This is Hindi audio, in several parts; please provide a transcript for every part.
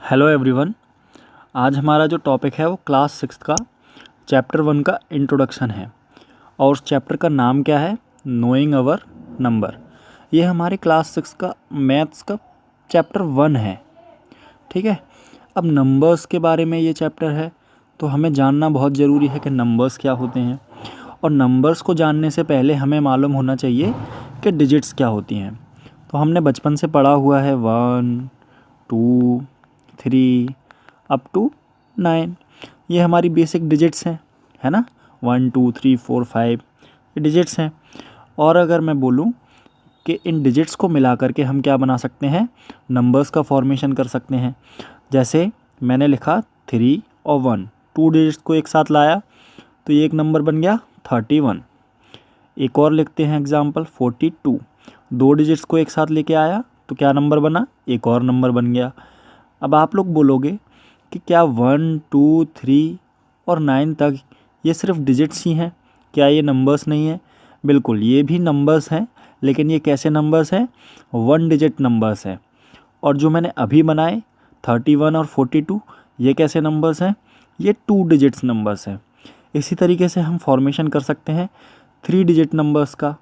Hello everyone. आज हमारा जो टॉपिक है वो क्लास 6 का चैप्टर 1 का इंट्रोडक्शन है और उस चैप्टर का नाम क्या है, नोइंग अवर नंबर। ये हमारी क्लास 6 का मैथ्स का चैप्टर 1 है। ठीक है। अब नंबर्स के बारे में ये चैप्टर है तो हमें जानना बहुत ज़रूरी है कि नंबर्स क्या होते हैं, और नंबर्स को जानने से पहले हमें मालूम होना चाहिए कि डिजिट्स क्या होती हैं। तो हमने बचपन से पढ़ा हुआ है 1, 2, 3 अप टू 9। ये हमारी बेसिक डिजिट्स हैं, है ना। 1, 2, 3, 4, 5 ये डिजिट्स हैं। और अगर मैं बोलूँ कि इन डिजिट्स को मिला करके हम क्या बना सकते हैं, नंबर्स का फॉर्मेशन कर सकते हैं। जैसे मैंने लिखा 3 और 1, 2 डिजिट्स को एक साथ लाया तो ये एक नंबर बन गया 31। एक और लिखते हैं एग्जाम्पल 42, 2 डिजिट्स को एक साथ लेके आया तो क्या नंबर बना, एक और नंबर बन गया। अब आप लोग बोलोगे कि क्या 1, 2, 3 और 9 तक ये सिर्फ डिजिट्स ही हैं, क्या ये नंबर्स नहीं हैं? बिल्कुल, ये भी नंबर्स हैं, लेकिन ये कैसे नंबर्स हैं, 1 डिजिट नंबर्स हैं। और जो मैंने अभी बनाए 31 और 42 ये कैसे नंबर्स हैं, ये 2 डिजिट्स नंबर्स हैं। इसी तरीके से हम फॉर्मेशन कर सकते हैं 3 डिजिट नंबर्स का,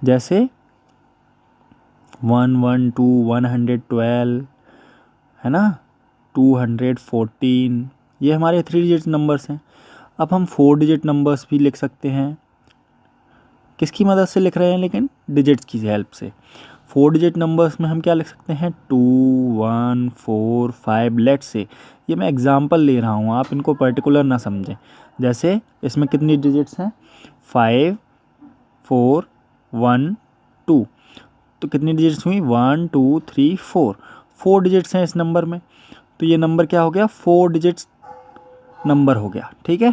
जैसे 112 112 है ना, 214 ये हमारे 3 डिजिट नंबर्स हैं। अब हम 4 डिजिट नंबर्स भी लिख सकते हैं। किसकी मदद से लिख रहे हैं, लेकिन डिजिट्स की हेल्प से। 4 डिजिट नंबर्स में हम क्या लिख सकते हैं, 2, 1, 4, 5। लेट्स से ये मैं एग्जांपल ले रहा हूँ, आप इनको पर्टिकुलर ना समझें। जैसे इसमें कितनी डिजिट्स हैं, 5, 4, 1, 2। तो कितनी डिजिट्स हुई, 1, 2, 3, 4। 4 डिजिट्स हैं इस नंबर में, तो ये नंबर क्या हो गया, 4 डिजिट्स नंबर हो गया। ठीक है।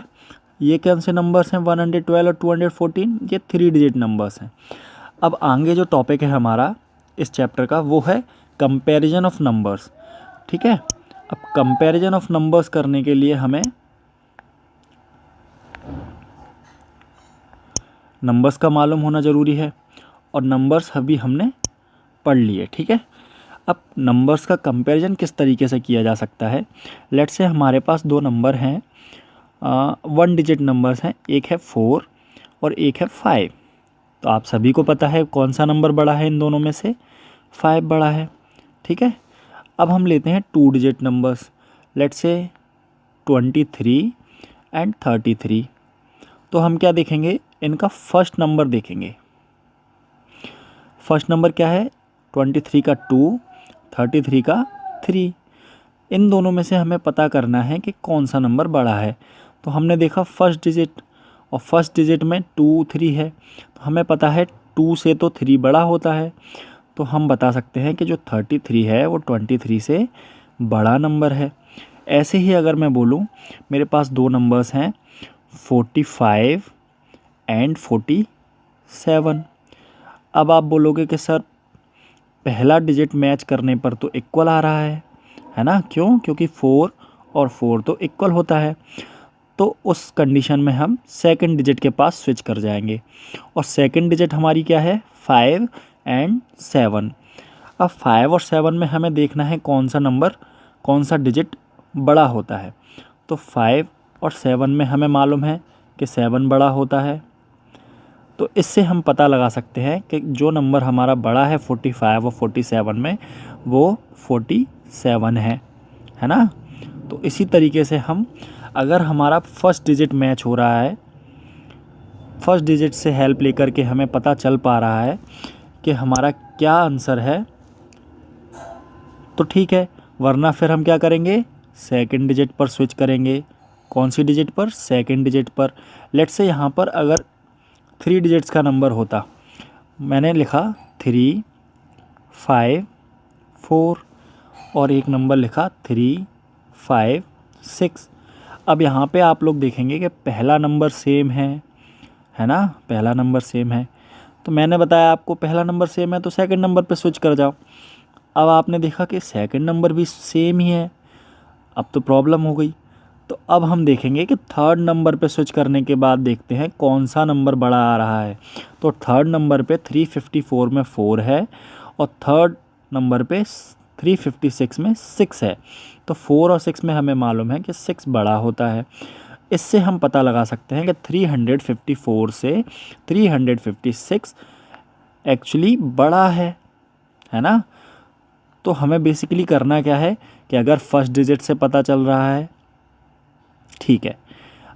ये कौन से नंबर्स हैं, 112 और 214, ये 3 डिजिट नंबर्स हैं। अब आगे जो टॉपिक है हमारा इस चैप्टर का वो है कंपैरिजन ऑफ नंबर्स। ठीक है। अब कंपैरिजन ऑफ नंबर्स करने के लिए हमें नंबर्स का मालूम होना ज़रूरी है, और नंबर्स अभी हमने पढ़ लिए। ठीक है। अब नंबर्स का कंपैरिजन किस तरीके से किया जा सकता है। लेट्स से हमारे पास 2 नंबर हैं, 1 डिजिट नंबर्स हैं, एक है 4 और एक है 5। तो आप सभी को पता है कौन सा नंबर बड़ा है, इन दोनों में से 5 बड़ा है। ठीक है। अब हम लेते हैं 2 digit numbers, let's say 23 and 33। तो हम क्या देखेंगे, इनका फर्स्ट नंबर देखेंगे। फर्स्ट नंबर क्या है, 23 का 2, 33 का 3। इन दोनों में से हमें पता करना है कि कौन सा नंबर बड़ा है। तो हमने देखा फर्स्ट डिजिट, और फर्स्ट डिजिट में 2, 3 है, तो हमें पता है 2 से तो 3 बड़ा होता है। तो हम बता सकते हैं कि जो 33 है वो 23 से बड़ा नंबर है। ऐसे ही अगर मैं बोलूँ, मेरे पास 2 नंबर्स हैं 45 एंड 47। अब आप बोलोगे कि सर पहला डिजिट मैच करने पर तो इक्वल आ रहा है ना। क्यों, क्योंकि 4 और 4 तो इक्वल होता है। तो उस कंडीशन में हम सेकंड डिजिट के पास स्विच कर जाएंगे, और सेकंड डिजिट हमारी क्या है, 5 एंड 7। अब 5 और 7 में हमें देखना है कौन सा नंबर, कौन सा डिजिट बड़ा होता है। तो 5 और 7 में हमें मालूम है कि 7 बड़ा होता है। तो इससे हम पता लगा सकते हैं कि जो नंबर हमारा बड़ा है 45 और 47 में, वो 47 है ना। तो इसी तरीके से हम, अगर हमारा फर्स्ट डिजिट मैच हो रहा है, फर्स्ट डिजिट से हेल्प लेकर के हमें पता चल पा रहा है कि हमारा क्या आंसर है, तो ठीक है। वरना फिर हम क्या करेंगे, सेकंड डिजिट पर स्विच करेंगे। कौन सी डिजिट पर, सेकंड डिजिट पर। लेट्स से यहाँ पर अगर 3 डिजिट्स का नंबर होता, मैंने लिखा 3, 5, 4 और एक नंबर लिखा 3, 5, 6। अब यहाँ पे आप लोग देखेंगे कि पहला नंबर सेम है ना, पहला नंबर सेम है। तो मैंने बताया आपको पहला नंबर सेम है तो सेकंड नंबर पे स्विच कर जाओ। अब आपने देखा कि सेकंड नंबर भी सेम ही है, अब तो प्रॉब्लम हो गई। तो अब हम देखेंगे कि थर्ड नंबर पे स्विच करने के बाद देखते हैं कौन सा नंबर बड़ा आ रहा है। तो थर्ड नंबर पे 354 में 4 है, और थर्ड नंबर पे 356 में 6 है, तो 4 और 6 में हमें मालूम है कि 6 बड़ा होता है। इससे हम पता लगा सकते हैं कि 354 से 356 एक्चुअली बड़ा है ना। तो हमें बेसिकली करना क्या है कि अगर फर्स्ट डिजिट से पता चल रहा है ठीक है,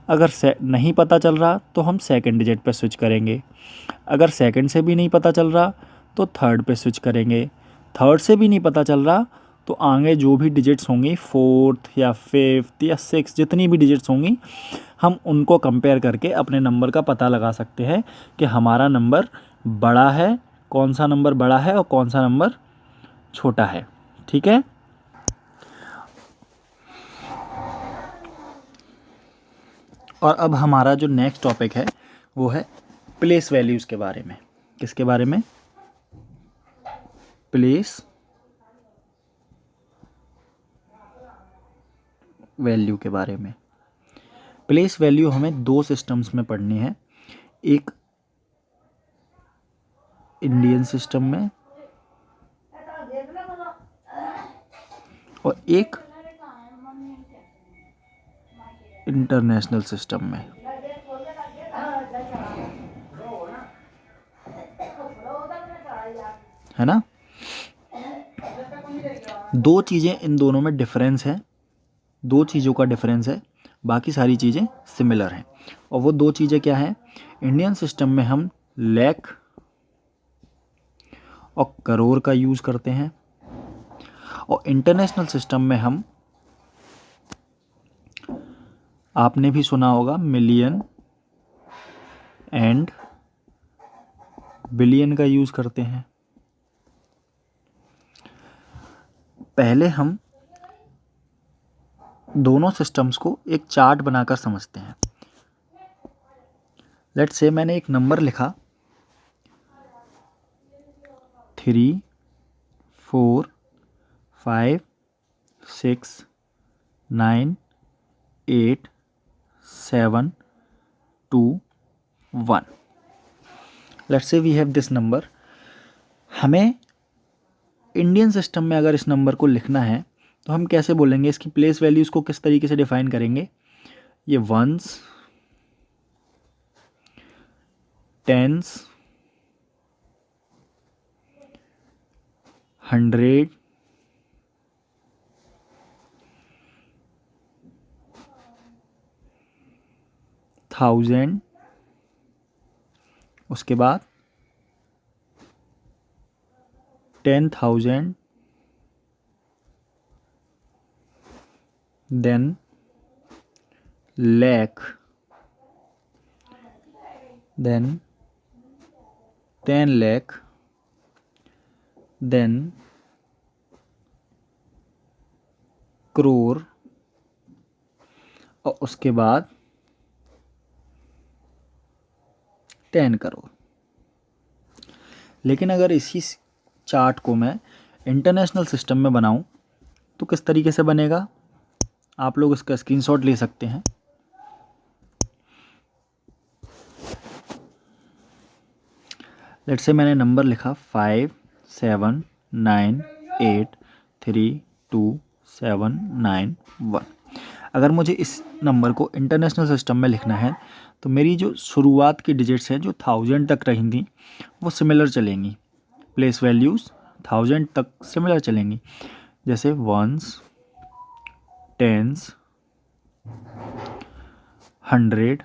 अगर नहीं पता चल रहा तो हम सेकंड डिजिट पे स्विच करेंगे, अगर सेकंड से भी नहीं पता चल रहा तो थर्ड पे स्विच करेंगे, थर्ड से भी नहीं पता चल रहा तो आगे जो भी डिजिट्स होंगी, फोर्थ या फिफ्थ या सिक्स, जितनी भी डिजिट्स होंगी हम उनको कंपेयर करके अपने नंबर का पता लगा सकते हैं कि हमारा नंबर बड़ा है, कौन सा नंबर बड़ा है और कौन सा नंबर छोटा है। ठीक है। और अब हमारा जो नेक्स्ट टॉपिक है वो है प्लेस वैल्यूज़ के बारे में। किसके बारे में? प्लेस वैल्यू के बारे में। प्लेस वैल्यू हमें दो सिस्टम्स में पढ़नी है, एक इंडियन सिस्टम में और एक इंटरनेशनल सिस्टम में, है ना। दो चीज़ें इन दोनों में डिफरेंस है, दो चीज़ों का डिफरेंस है, बाकी सारी चीज़ें सिमिलर हैं। और वो दो चीज़ें क्या हैं? इंडियन सिस्टम में हम लाख और करोड़ का यूज़ करते हैं और इंटरनेशनल सिस्टम में हम, आपने भी सुना होगा, मिलियन एंड बिलियन का यूज़ करते हैं। पहले हम दोनों सिस्टम्स को एक चार्ट बनाकर समझते हैं। लेट्स से मैंने एक नंबर लिखा 3 4 5 6 9 8 7 2 1। Let's say we have this number. हमें इंडियन सिस्टम में अगर इस नंबर को लिखना है तो हम कैसे बोलेंगे? इसकी प्लेस वैल्यूज़ को किस तरीके से डिफाइन करेंगे? ये वंस, टेंस, हंड्रेड, थाउजेंड, उसके बाद 10,000, then lakh, then 10 lakh, then crore और उसके बाद 10 करोड़। लेकिन अगर इसी चार्ट को मैं इंटरनेशनल सिस्टम में बनाऊं तो किस तरीके से बनेगा? आप लोग इसका स्क्रीनशॉट ले सकते हैं। लेट्स से मैंने नंबर लिखा 5 7 9 8 3 2 7 9 1। अगर मुझे इस नंबर को इंटरनेशनल सिस्टम में लिखना है तो मेरी जो शुरुआत की डिजिट्स हैं जो 1000 तक रही थी वो सिमिलर चलेंगी। प्लेस वैल्यूज़ 1000 तक सिमिलर चलेंगी, जैसे वंस, टेंस, 100,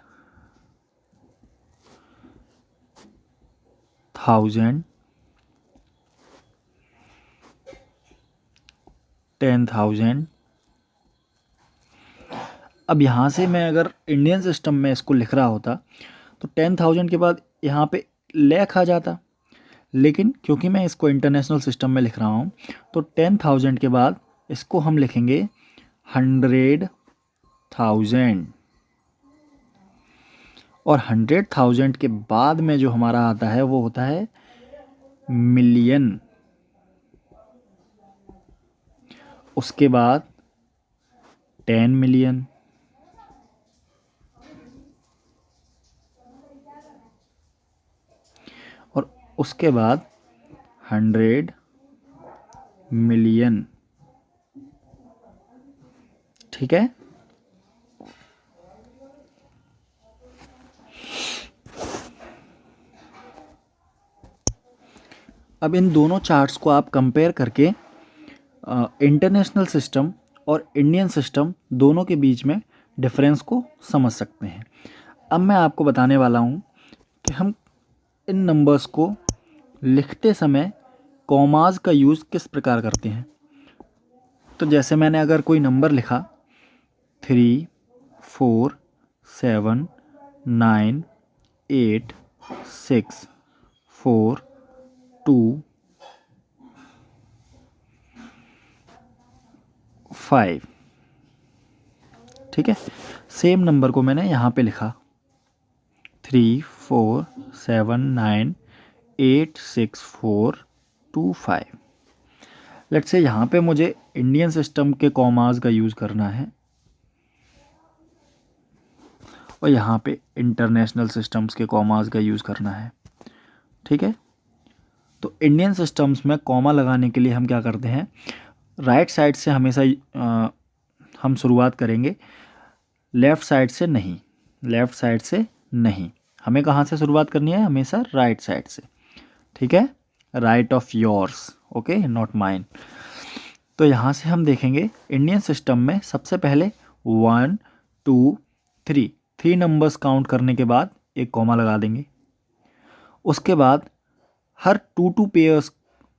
1000, 10,000। अब यहाँ से मैं अगर इंडियन सिस्टम में इसको लिख रहा होता तो 10,000 के बाद यहाँ पे लाख आ जाता, लेकिन क्योंकि मैं इसको इंटरनेशनल सिस्टम में लिख रहा हूँ तो 10,000 के बाद इसको हम लिखेंगे 100,000 और 100,000 के बाद में जो हमारा आता है वो होता है मिलियन। उसके बाद 10 मिलियन, और उसके बाद 100 मिलियन। ठीक है, अब इन दोनों चार्ट्स को आप कंपेयर करके इंटरनेशनल सिस्टम और इंडियन सिस्टम दोनों के बीच में डिफरेंस को समझ सकते हैं। अब मैं आपको बताने वाला हूँ कि हम इन नंबर्स को लिखते समय कॉमाज का यूज़ किस प्रकार करते हैं। तो जैसे मैंने अगर कोई नंबर लिखा 3 4 7 9 8 6 4 2 5, ठीक है, सेम नंबर को मैंने यहाँ पे लिखा 3 4 7 9 8 6 4 2 5। लेट्स से यहाँ पे मुझे इंडियन सिस्टम के कॉमास का यूज़ करना है और यहाँ पे इंटरनेशनल सिस्टम्स के कॉमास का यूज़ करना है। ठीक है, तो इंडियन सिस्टम्स में कॉमा लगाने के लिए हम क्या करते हैं, राइट साइड से हमेशा हम शुरुआत करेंगे, लेफ़्ट साइड से नहीं, लेफ़्ट साइड से नहीं, हमें कहाँ से शुरुआत करनी है, हमेशा राइट साइड से। ठीक है, right of yours, okay, not mine. तो यहाँ से हम देखेंगे इंडियन सिस्टम में सबसे पहले 1 2 3 3 नंबर्स काउंट करने के बाद एक कॉमा लगा देंगे। उसके बाद हर 2 पेयर्स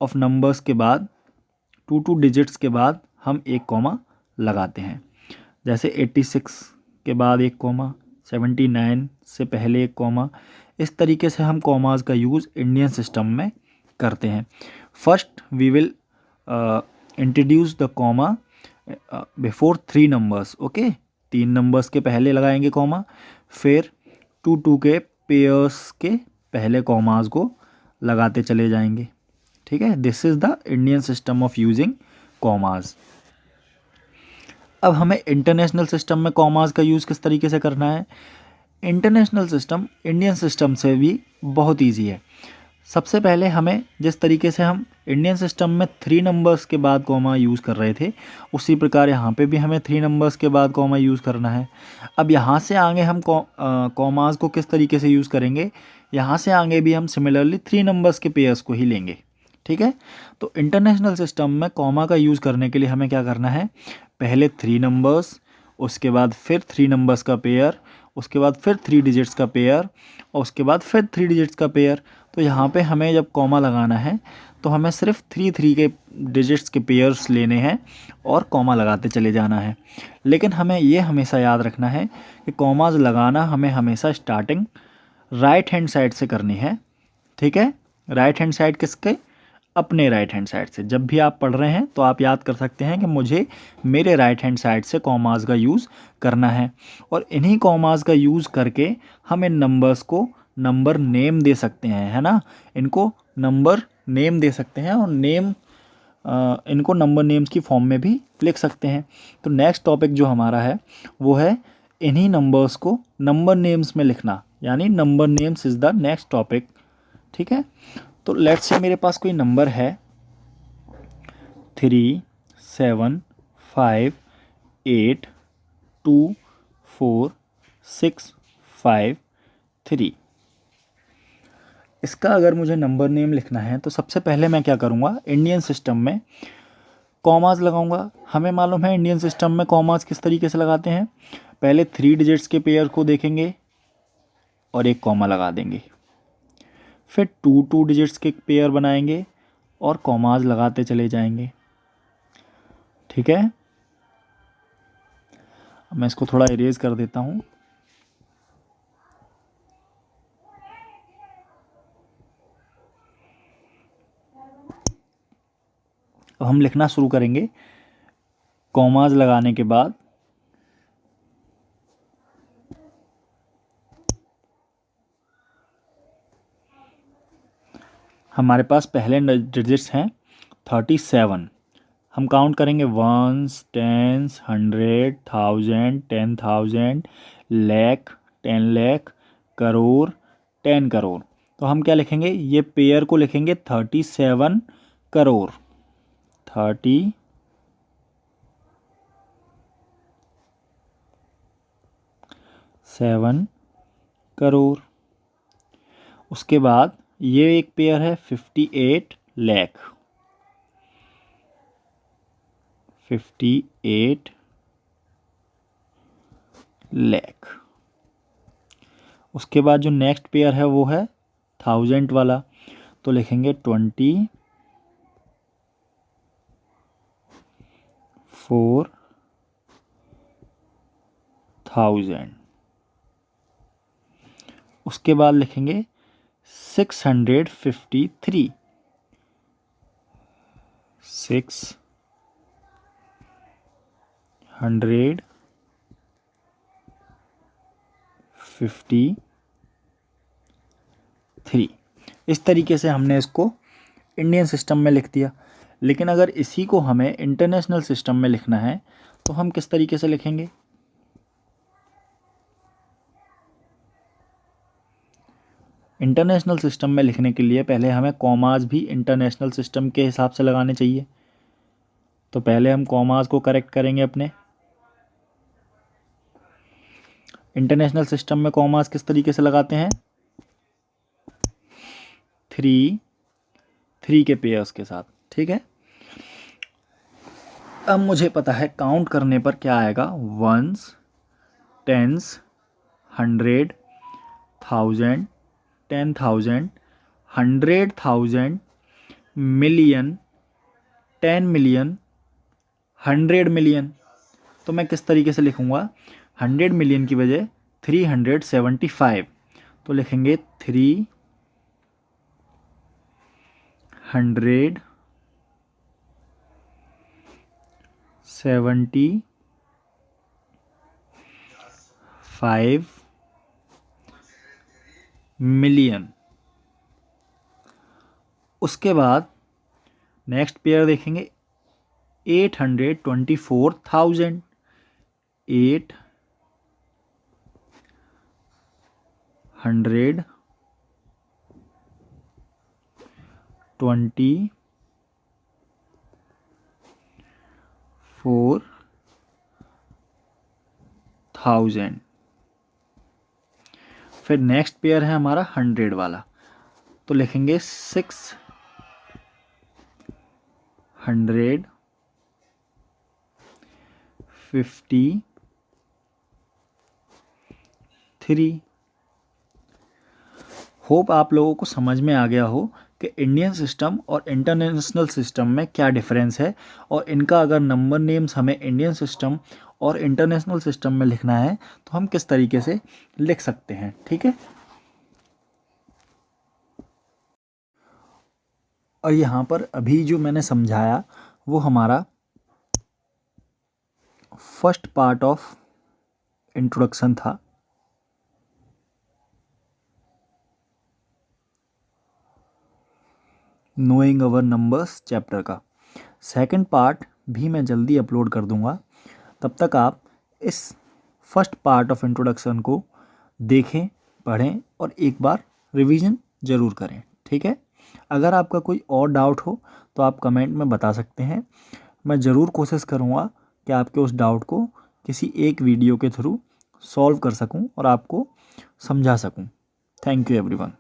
ऑफ नंबर्स के बाद 2 डिजिट्स के बाद हम एक कॉमा लगाते हैं। जैसे 86 के बाद एक कॉमा, 79 से पहले एक कॉमा। इस तरीके से हम कॉमास का यूज़ इंडियन सिस्टम में करते हैं। First we will introduce the comma before 3 numbers, okay, 3 numbers के पहले लगाएंगे कॉमा, फिर 2 के पेयर्स के पहले कॉमास को लगाते चले जाएंगे। ठीक है, this is the Indian system of using commas. अब हमें इंटरनेशनल सिस्टम में कॉमास का यूज़ किस तरीके से करना है। इंटरनेशनल सिस्टम इंडियन सिस्टम से भी बहुत इजी है। सबसे पहले हमें जिस तरीके से हम इंडियन सिस्टम में 3 नंबर्स के बाद कॉमा यूज़ कर रहे थे, उसी प्रकार यहाँ पे भी हमें 3 नंबर्स के बाद कॉमा यूज़ करना है। अब यहाँ से आगे हम कॉमास को किस तरीके से यूज़ करेंगे, यहाँ से आगे भी हम सिमिलरली 3 नंबर्स के पेयर्स को ही लेंगे। ठीक है, तो इंटरनेशनल सिस्टम में कॉमा का यूज़ करने के लिए हमें क्या करना है, पहले 3 नंबर्स, उसके बाद फिर 3 नंबर्स का पेयर, उसके बाद फिर 3 डिजिट्स का पेयर, और उसके बाद फिर 3 डिजिट्स का पेयर। तो यहाँ पे हमें जब कॉमा लगाना है तो हमें सिर्फ 3 के डिजिट्स के पेयर्स लेने हैं और कॉमा लगाते चले जाना है। लेकिन हमें ये हमेशा याद रखना है कि कॉमाज लगाना हमें हमेशा स्टार्टिंग राइट हैंड साइड से करनी है। ठीक है, राइट हैंड साइड किसके, अपने राइट हैंड साइड से। जब भी आप पढ़ रहे हैं तो आप याद कर सकते हैं कि मुझे मेरे राइट हैंड साइड से कॉमास का यूज़ करना है, और इन्हीं कॉमास का यूज़ करके हम इन नंबर्स को नंबर नेम दे सकते हैं, है ना, इनको नंबर नेम दे सकते हैं और इनको नंबर नेम्स की फॉर्म में भी लिख सकते हैं। तो नेक्स्ट टॉपिक जो हमारा है वो है इन्हीं नंबर्स को नंबर नेम्स में लिखना, यानी number names is the next topic. ठीक है, तो लेट्स से मेरे पास कोई नंबर है 3 7 5 8 2 4 6 5 3। इसका अगर मुझे नंबर नेम लिखना है तो सबसे पहले मैं क्या करूँगा, इंडियन सिस्टम में कॉमास लगाऊंगा। हमें मालूम है इंडियन सिस्टम में कॉमास किस तरीके से लगाते हैं, पहले 3 डिजिट्स के पेयर को देखेंगे और एक कॉमा लगा देंगे, फिर 2 डिजिट्स के पेयर बनाएंगे और कॉमास लगाते चले जाएंगे। ठीक है, मैं इसको थोड़ा इरेज कर देता हूँ। अब हम लिखना शुरू करेंगे। कॉमास लगाने के बाद हमारे पास पहले डिजिट्स हैं 37। हम काउंट करेंगे 1s 10s 100 1000 10,000 लाख 10 लाख करोड़ 10 करोड़। तो हम क्या लिखेंगे, ये पेयर को लिखेंगे 37 करोड़। 37 करोड़। उसके बाद ये एक पेयर है 58 लाख, 58 लाख। उसके बाद जो नेक्स्ट पेयर है वो है 1000 वाला, तो लिखेंगे 24,000। उसके बाद लिखेंगे 653, 653। इस तरीके से हमने इसको इंडियन सिस्टम में लिख दिया। लेकिन अगर इसी को हमें इंटरनेशनल सिस्टम में लिखना है तो हम किस तरीके से लिखेंगे? इंटरनेशनल सिस्टम में लिखने के लिए पहले हमें कॉमास भी इंटरनेशनल सिस्टम के हिसाब से लगाने चाहिए। तो पहले हम कॉमास को करेक्ट करेंगे अपने। इंटरनेशनल सिस्टम में कॉमास किस तरीके से लगाते हैं? 3 के पेयर्स के साथ, ठीक है। अब मुझे पता है काउंट करने पर क्या आएगा, 1s, 10s, 100, 1000, 10,000, 100,000, million, 10 million, 100 million. तो मैं किस तरीके से लिखूँगा? 100 मिलियन की बजाय 375, तो लिखेंगे 375 मिलियन। उसके बाद नेक्स्ट पेयर देखेंगे 824,000, 824,000। फिर नेक्स्ट पेयर है हमारा 100 वाला, तो लिखेंगे 653। होप आप लोगों को समझ में आ गया हो कि इंडियन सिस्टम और इंटरनेशनल सिस्टम में क्या डिफरेंस है, और इनका अगर नंबर नेम्स हमें इंडियन सिस्टम और इंटरनेशनल सिस्टम में लिखना है तो हम किस तरीके से लिख सकते हैं, ठीक है। और यहाँ पर अभी जो मैंने समझाया वो हमारा फर्स्ट पार्ट ऑफ इंट्रोडक्शन था। नोइंग अवर नंबर्स चैप्टर का सेकंड पार्ट भी मैं जल्दी अपलोड कर दूंगा। तब तक आप इस फर्स्ट पार्ट ऑफ इंट्रोडक्शन को देखें, पढ़ें और एक बार रिवीजन ज़रूर करें, ठीक है। अगर आपका कोई और डाउट हो तो आप कमेंट में बता सकते हैं। मैं ज़रूर कोशिश करूँगा कि आपके उस डाउट को किसी एक वीडियो के थ्रू सॉल्व कर सकूँ और आपको समझा सकूँ। Thank you everyone.